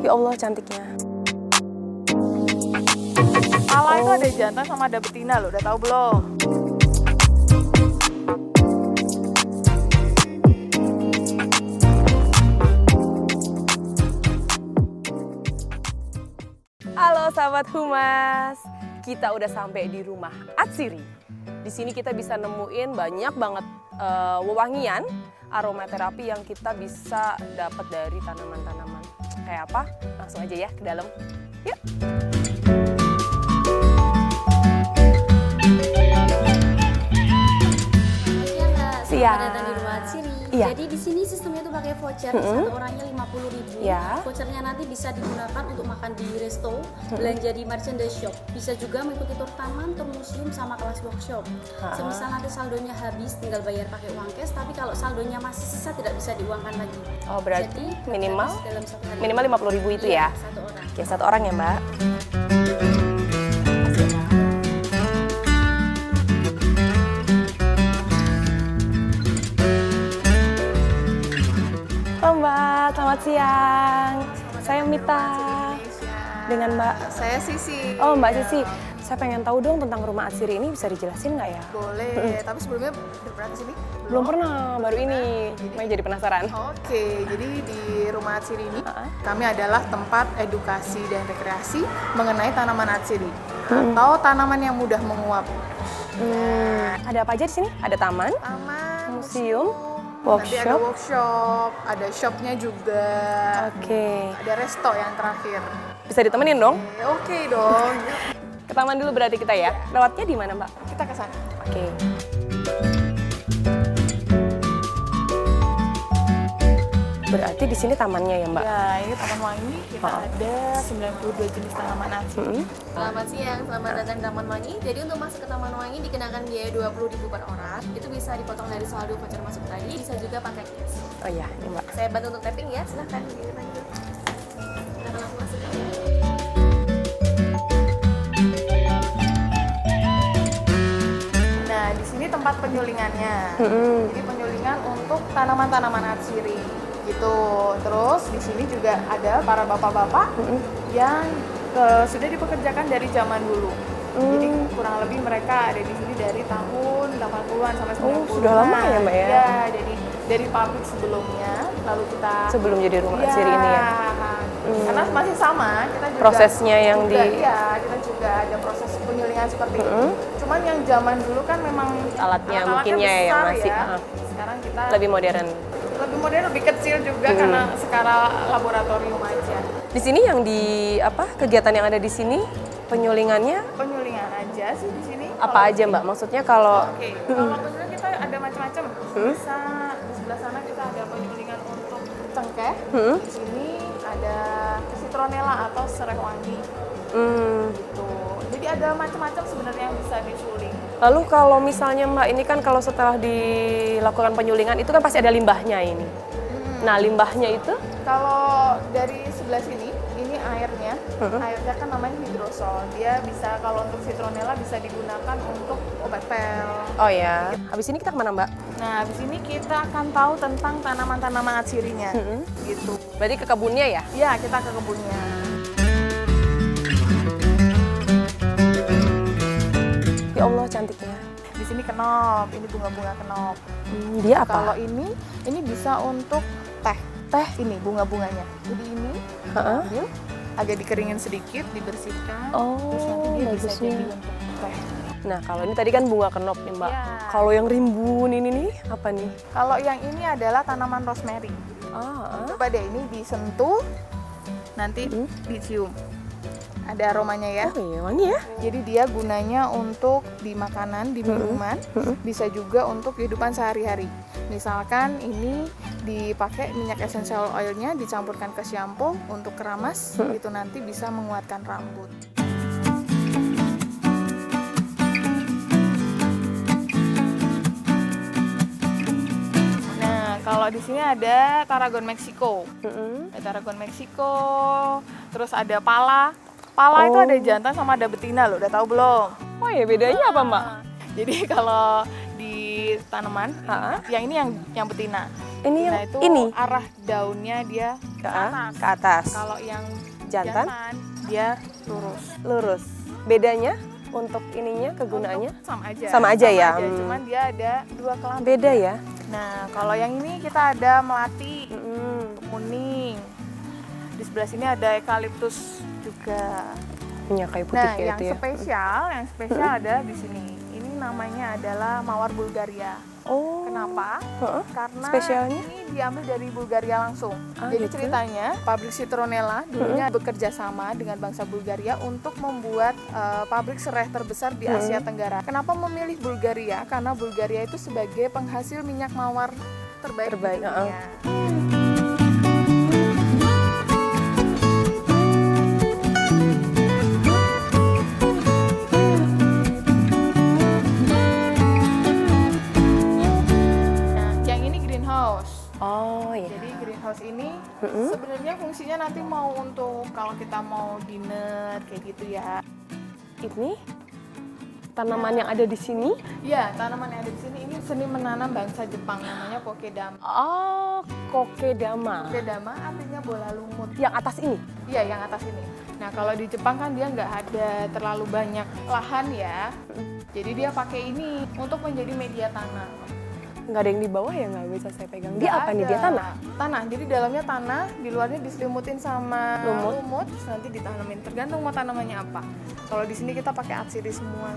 Ya Allah cantiknya. Pala itu ada jantan sama ada betina loh, udah tahu belum? Halo sahabat Humas, kita udah sampai di rumah Atsiri. Di sini kita bisa nemuin banyak banget wewangian aromaterapi yang kita bisa dapat dari tanaman-tanaman. Kayak apa? Langsung aja ya ke dalam. Yuk. Selamat datang di rumah Atsiri. Iya. Jadi di sini sistemnya itu pakai voucher, satu orangnya 50.000. Ya. Vouchernya nanti bisa digunakan untuk makan di resto, belanja di merchandise shop. Bisa juga mengikuti tur taman, tur museum, sama kelas workshop. Semisal nanti saldonya habis, tinggal bayar pakai uang cash. Tapi kalau saldonya masih sisa, tidak bisa diuangkan lagi. Oh berarti Jadi, minimal dalam satu hari. minimal 50.000 itu ya? Satu orang. Oke, satu orang ya Mbak. Halo Mbak, selamat siang. Saya Mita. Dengan Mbak. Saya Sisi. Oh Mbak Sisi, saya pengen tahu dong tentang rumah Atsiri ini, bisa dijelasin nggak ya? Boleh, tapi sebelumnya udah pernah kesini? Belum pernah, baru ini. Makanya jadi penasaran. Oke, jadi di rumah Atsiri ini kami adalah tempat edukasi dan rekreasi mengenai tanaman Atsiri atau tanaman yang mudah menguap. Ada apa aja di sini? Ada taman, Taman, museum, nanti ada workshop. workshop, ada shopnya juga, Oke, ada resto yang terakhir. bisa ditemenin dong? Oke dong, Ke taman dulu berarti kita ya. Lewatnya di mana Mbak? kita ke sana. Oke. Berarti di sini tamannya ya Mbak? Ya, ini Taman Wangi, kita ada 92 jenis tanaman Atsiri. Selamat siang, selamat datang di Taman Wangi. Jadi untuk masuk ke Taman Wangi dikenakan biaya 20.000 per orang. Itu bisa dipotong dari saldo voucher masuk tadi, bisa juga pakai cash. Oh iya, ini Mbak. Saya bantu untuk tapping ya, silahkan dilanjut. Kita langsung masuk aja. Nah, di sini tempat penyulingannya. Jadi penyulingan untuk tanaman-tanaman Atsiri gitu. Terus di sini juga ada para bapak-bapak yang sudah dipekerjakan dari zaman dulu. Jadi kurang lebih mereka ada di sini dari tahun 80-an sampai 90-an. sudah lama ya, Mbak ya? Ya, jadi dari pabrik sebelumnya, lalu kita Sebelum jadi rumah Atsiri ini ya? Karena masih sama, kita juga Prosesnya yang Iya, kita juga ada proses penyulingan seperti itu. Cuman yang zaman dulu kan memang Alatnya alat-alatnya mungkinnya ya, besar masih, ya. Sekarang kita Lebih modern. lebih modern, lebih kecil juga karena skala laboratorium aja. Di sini yang di apa kegiatan yang ada di sini penyulingannya Penyulingan aja sih di sini. apa aja Mbak? Maksudnya kalau Oke, kalau penyulingan kita ada macam-macam. Bisa di sebelah sana kita ada penyulingan untuk cengkeh. Di sini ada citronella atau serai wangi gitu. Jadi ada macam-macam sebenarnya yang bisa disuling. lalu kalau misalnya Mbak ini kan kalau setelah dilakukan penyulingan itu kan pasti ada limbahnya ini. Nah limbahnya itu Kalau dari sebelah sini, ini airnya. Airnya kan namanya hidrosol. Dia bisa, kalau untuk citronella bisa digunakan untuk obat pel. oh ya. Habis ini kita kemana Mbak? Nah, di sini kita akan tahu tentang tanaman-tanaman Atsirinya. Gitu. Berarti ke kebunnya ya? Ya, kita ke kebunnya. Ya Allah cantiknya. Di sini kenop, ini bunga-bunga kenop. Dia Kalau apa? ini bisa untuk teh. Teh. Ini bunga-bunganya. Jadi ini ambil, agak dikeringin sedikit, dibersihkan. Oh, terus nanti dia bisa bagusnya. jadi untuk teh. Nah kalau ini tadi kan bunga kenop nih Mbak. Ya. Kalau yang rimbun ini nih apa nih? Kalau yang ini adalah tanaman rosemary. Coba deh ini disentuh, nanti dicium. Ada aromanya ya. Oh iya wangi ya. Jadi dia gunanya untuk di makanan, di minuman, bisa juga untuk kehidupan sehari-hari. Misalkan ini dipakai minyak essential oilnya dicampurkan ke shampoo untuk keramas, itu nanti bisa menguatkan rambut. Nah, kalau di sini ada Tarragon Mexico. Ada Tarragon Mexico, terus ada pala. Pala itu ada jantan sama ada betina loh, udah tahu belum? Oh ya bedanya apa Mbak? Jadi kalau di tanaman. Ha-ha. Yang ini yang betina. Ini Nah, yang itu ini arah daunnya dia ke, atas. ke atas. Kalau yang Jantan? dia lurus. Lurus. Bedanya untuk ininya kegunaannya? Untuk sama aja. Sama aja ya? Cuman dia ada 2 kelanting. Beda ya? Nah, kalau yang ini kita ada melati, kuning. Di sebelah sini ada eukaliptus juga. Minyak kayu putih Nah, ya yang itu ya? spesial ada di sini. Ini namanya adalah mawar Bulgaria. Oh. Kenapa? Heeh. Karena Spesialnya? ini diambil dari Bulgaria langsung. Ah, Jadi gitu. ceritanya pabrik citronella dulunya bekerja sama dengan bangsa Bulgaria untuk membuat pabrik serai terbesar di Asia Tenggara. Kenapa memilih Bulgaria? Karena Bulgaria itu sebagai penghasil minyak mawar terbaik di dunia. Nah, yang ini greenhouse. Oh iya. Jadi greenhouse ini sebenarnya fungsinya nanti mau untuk kalau kita mau dinner kayak gitu ya. Ini tanaman yang ada di sini. Ya, tanaman yang ada di sini ini seni menanam bangsa Jepang namanya kokedama. Oh, kokedama. Kokedama artinya bola lumut. Yang atas ini. Iya, yang atas ini. Nah, kalau di Jepang kan dia nggak ada terlalu banyak lahan ya. Jadi dia pakai ini untuk menjadi media tanam. Nggak ada yang di bawah ya, nggak bisa saya pegang. Dia Nggak apa nih? ada. Dia tanah? Tanah, jadi dalamnya tanah, di luarnya diselimutin sama Lumut. terus nanti ditanamin. Tergantung mau tanamannya apa. Kalau di sini kita pakai atsiri semua.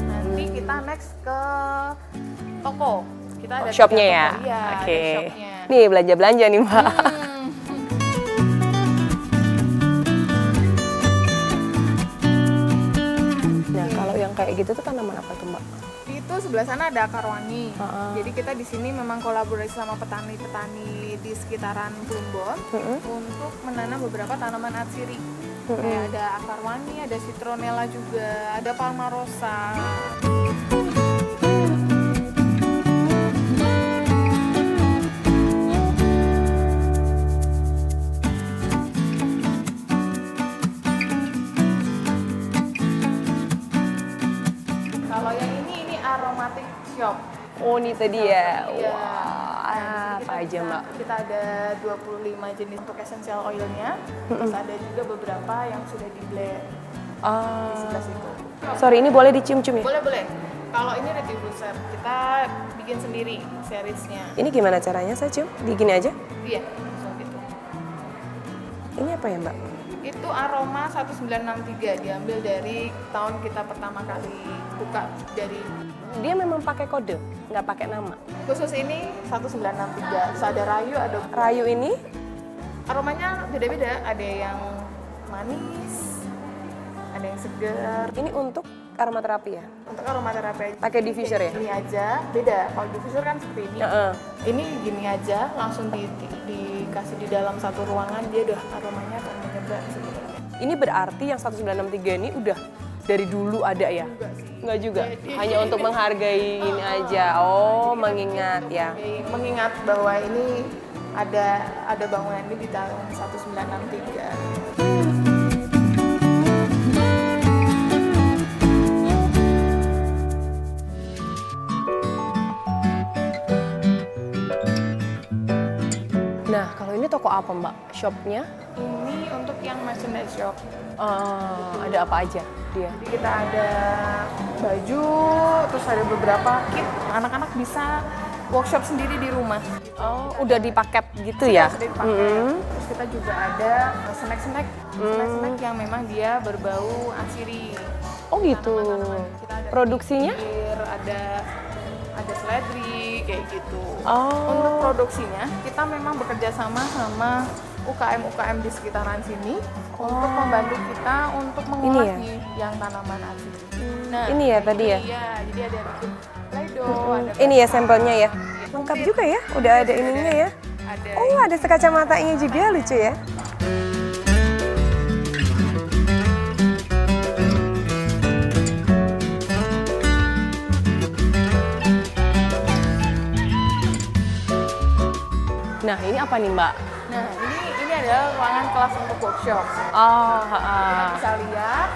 Nanti kita next ke toko. Kita ada Shopnya 3 ya? toko. Iya, Oke. ada shopnya. Nih belanja-belanja nih Mbak. Nah kalau yang kayak gitu tuh tanaman apa tuh Mbak? Itu sebelah sana ada akar wangi. Ah. Jadi kita di sini memang kolaborasi sama petani-petani di sekitaran Plumbon untuk menanam beberapa tanaman atsiri. Kayak ada akar wangi, ada citronella juga, ada palmarosa. Kalau yang ini aromatic shop. Oh ini tadi ya. Iya. Wah, Nah, di sini apa aja Mbak? Kita ada 25 jenis untuk essential oilnya. Terus ada juga beberapa yang sudah di blend di sebelah situ. Sorry ini boleh dicium-cium ya? Boleh boleh. Kalau ini diffuser, kita bikin sendiri seriesnya. Ini gimana caranya saya cium? Gini aja? Iya, langsung gitu. Ini apa ya Mbak? Itu aroma 1963 diambil dari tahun kita pertama kali buka dari Dia memang pakai kode, nggak pakai nama. khusus ini 1963. Terus ada rayu, ada Rayu ini aromanya beda-beda. Ada yang manis, ada yang segar. ini untuk aromaterapi ya? Untuk aromaterapi aja. Pakai diffuser ya? Ini aja, beda. Kalau diffuser kan seperti ini. Heeh. Ini gini aja, langsung dikasih di dalam satu ruangan, dia udah aromanya akan menyebar sebenarnya. Ini berarti yang 1963 ini udah dari dulu ada ya? Enggak sih. Enggak juga? Hanya untuk menghargai ini aja? Oh, mengingat ya? Mengingat bahwa ini ada bangunan ini di tahun 1963. Nah, kalau ini toko apa Mbak? Shopnya? Ini untuk yang merchandise shop. Ada apa aja dia? Jadi kita ada baju, terus ada beberapa kit. Anak-anak bisa workshop sendiri di rumah. Oh, udah dipaket gitu ya? Sudah dipakai. Terus kita juga ada snack-snack yang memang dia berbau atsiri. Oh gitu. Kita ada Produksinya? pikir, ada seledri kayak gitu. Oh. Untuk produksinya kita memang bekerja sama sama UKM-UKM di sekitaran sini untuk membantu kita untuk mengolah Ini ya? yang tanaman atsiri. Ini ya tadi ya? Iya, jadi ada bikin Play-Doh, ada Ini ya sampelnya ya? Lengkap juga ya? Udah ada ininya ya? ada Oh, ada sekacamatanya juga, lucu ya? Nah, ini apa nih Mbak? Nah, ini ada ruangan kelas untuk workshop. Oh, Kita bisa lihat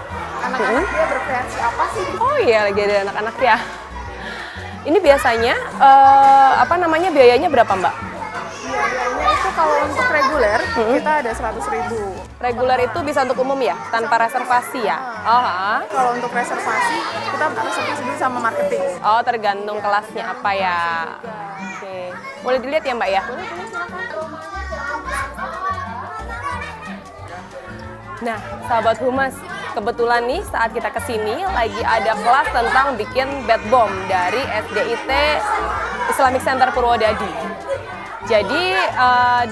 anak-anak dia berkreasi apa sih. Oh iya, lagi ada anak-anak ya. Ini biasanya biayanya berapa, Mbak? Biayanya itu kalau untuk reguler kita ada 100.000. Reguler itu bisa untuk umum ya, tanpa reservasi ya? Oh, Kalau untuk reservasi kita reservasi dulu sama marketing. oh tergantung kelasnya apa ya. Oke, boleh dilihat ya, Mbak ya? Nah, sahabat Humas, kebetulan nih saat kita kesini lagi ada kelas tentang bikin bed bomb dari SDIT Islamic Center Purwodadi. Jadi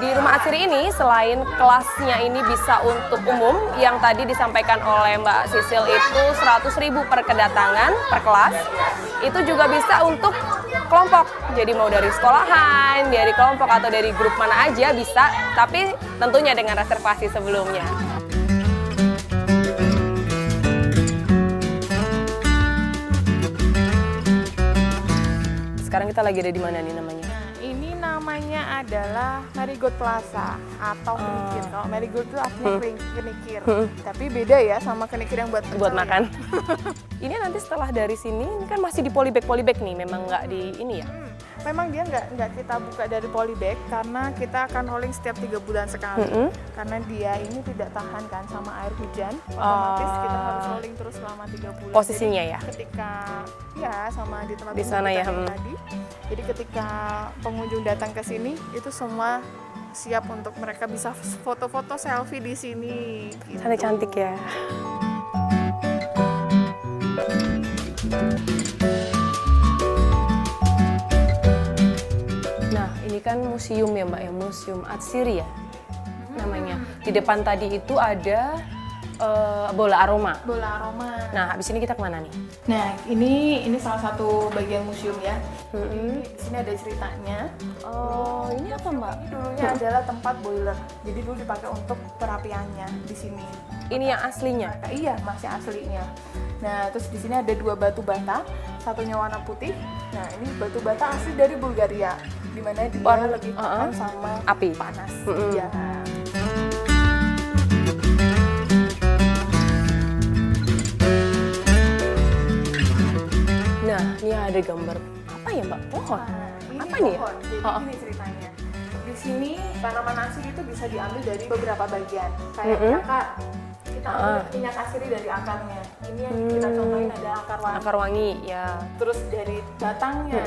di Rumah Atsiri ini selain kelasnya ini bisa untuk umum yang tadi disampaikan oleh Mbak Sisil itu 100.000 per kedatangan per kelas, itu juga bisa untuk kelompok. Jadi mau dari sekolahan, dari kelompok atau dari grup mana aja bisa, tapi tentunya dengan reservasi sebelumnya. Sekarang kita lagi ada di mana nih namanya? Ini namanya adalah Marigold Plaza atau kenikir. Kalau Marigold itu artinya kenikir, tapi beda ya sama kenikir yang buat Makan. Ini nanti setelah dari sini, ini kan masih di polybag nih, memang nggak di ini ya? Memang dia nggak kita buka dari polybag karena kita akan rolling setiap 3 bulan sekali. Karena dia ini tidak tahan kan sama air hujan, otomatis kita harus rolling terus selama 3 bulan. Posisinya ya? Ketika ya sama di tempat Di sana kita ya, yang tadi. Jadi ketika pengunjung datang ke sini itu semua siap untuk mereka bisa foto-foto selfie di sini. Gitu. Cantik-cantik ya. Nah, ini kan museum ya, Mbak ya, Museum Atsiri ya namanya. Di depan tadi itu ada bola aroma. Bola aroma. Nah, habis ini kita kemana nih? Nah, ini salah satu bagian museum ya. Di sini ada ceritanya. Oh, ini apa, Mbak? Ini dulunya adalah tempat boiler. Jadi dulu dipakai untuk perapiannya di sini. Ini yang aslinya. Iya, masih aslinya. Nah, terus di sini ada 2 batu bata, satunya warna putih. Nah, ini batu bata asli dari Bulgaria, di mana dia lebih tahan sama api. panas. Iya. Nah, ini ada gambar apa ya, Mbak? Pohon. Ini Apa nih ya? pohon. Jadi ini ceritanya. Di sini tanaman asli itu bisa diambil dari beberapa bagian. Kayak akar. Kita ambil minyak asiri dari akarnya. Ini yang kita contohin ada akar wangi. Akar wangi, ya. Terus dari batangnya.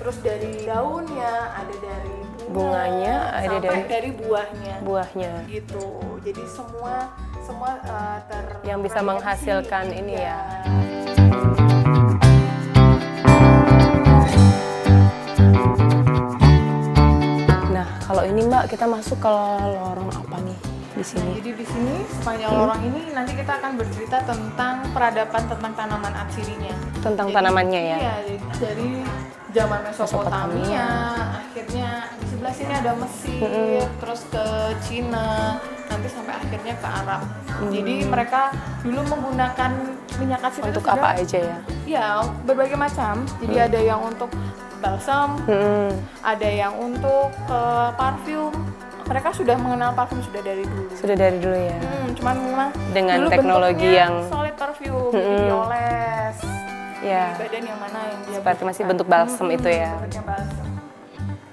Terus dari daunnya, ada dari Bunganya, ada dari buahnya. Buahnya. Gitu. Jadi semua Yang bisa menghasilkan ini ya. Nah, kalau ini Mbak, kita masuk ke lorong apa nih di sini? Jadi di sini sepanjang lorong ini nanti kita akan bercerita tentang peradaban tentang tanaman atsirinya. Tentang tanamannya ya? Iya, dari zaman Mesopotamia, akhirnya di sebelah sini ada Mesir, terus ke Cina, nanti sampai akhirnya ke Arab. Jadi mereka dulu menggunakan minyak atsiri Untuk itu apa aja ya? Ya, berbagai macam. Jadi ada yang untuk balsam, ada yang untuk parfum. Mereka sudah mengenal parfum sudah dari dulu. Sudah dari dulu ya? Cuman memang Dengan dulu teknologi bentuknya yang solid parfum, jadi dioles ya, di badan yang mana yang dia seperti masih butuhkan. bentuk balsam itu ya. Bentuknya balsam.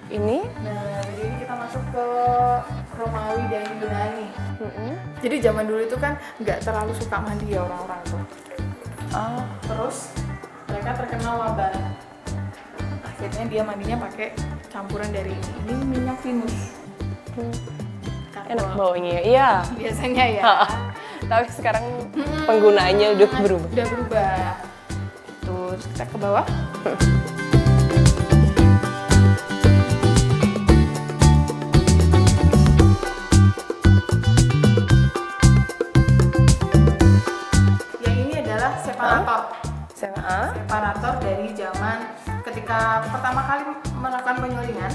Ini? Nah, jadi ini kita masuk ke Romawi dan Yunani. Jadi zaman dulu itu kan nggak terlalu suka mandi ya orang-orang tuh. Terus mereka terkenal wabah. Akhirnya dia mandinya pakai campuran dari ini. Ini minyak Venus. Enak baunya ya? Iya. Biasanya ya. Tapi sekarang penggunaannya udah berubah. Udah berubah. Terus kita ke bawah. Yang ini adalah separator. Separator dari zaman ketika pertama kali melakukan penyulingan.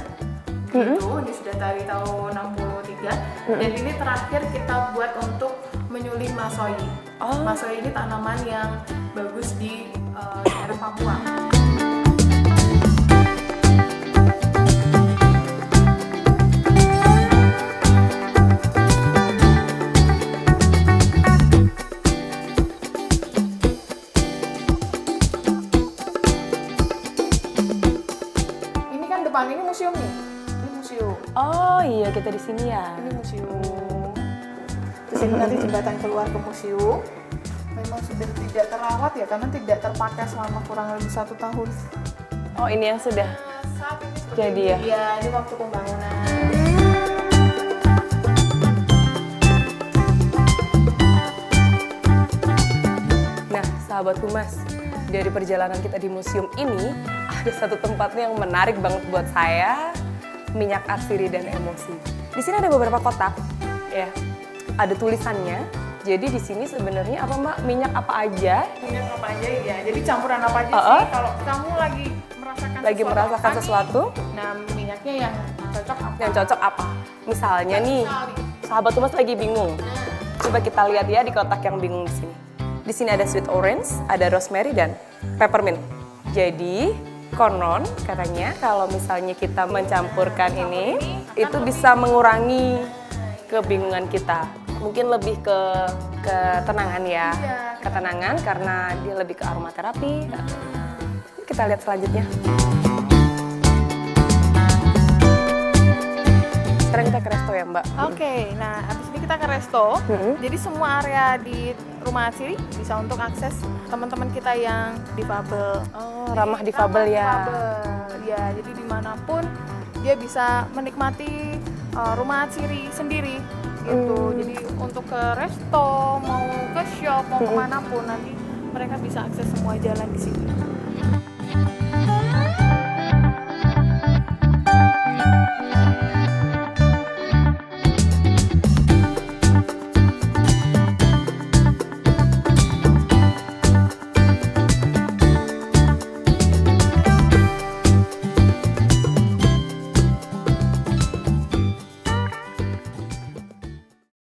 Itu ini sudah dari tahun 63 dan ini terakhir kita buat untuk menyuling masoi. Masoi ini tanaman yang bagus di daerah Papua. depan ini museum nih. Ini museum. Oh iya, kita di sini ya. Ini museum. Terus ini nanti jembatan keluar ke museum. Memang sudah tidak terawat ya, karena tidak terpakai selama kurang lebih 1 tahun. Oh, ini yang sudah. Saat ini seperti Jadi ini. ya? Iya, ini waktu pembangunan. Nah, sahabat Humas, dari perjalanan kita di museum ini, ada satu tempatnya yang menarik banget buat saya, minyak atsiri dan emosi. Di sini ada beberapa kotak, ya, ada tulisannya. Jadi di sini sebenarnya apa Mbak, minyak apa aja? Minyak apa aja ya? Jadi campuran apa aja Uh-uh. sih? Kalau kamu lagi merasakan Sesuatu, nah minyaknya yang cocok apa? yang cocok apa? Misalnya nih, Misal nih, sahabat Humas lagi bingung. Coba kita lihat ya di kotak yang bingung di sini. Di sini ada sweet orange, ada rosemary dan peppermint. Jadi konon katanya kalau misalnya kita mencampurkan ini, itu bisa mengurangi kebingungan kita. Mungkin lebih ke ketenangan ya, ketenangan karena dia lebih ke aromaterapi. Kita lihat selanjutnya. Sekarang kita ke resto ya Mbak. Oke, nah habis ini kita ke resto. Jadi semua area di Rumah Atsiri bisa untuk akses teman-teman kita yang difabel. Oh, ramah difabel ya. Difabel. Ya, jadi dimanapun dia bisa menikmati Rumah Atsiri sendiri gitu. Jadi untuk ke resto, mau ke shop, mau kemanapun nanti mereka bisa akses semua jalan di sini.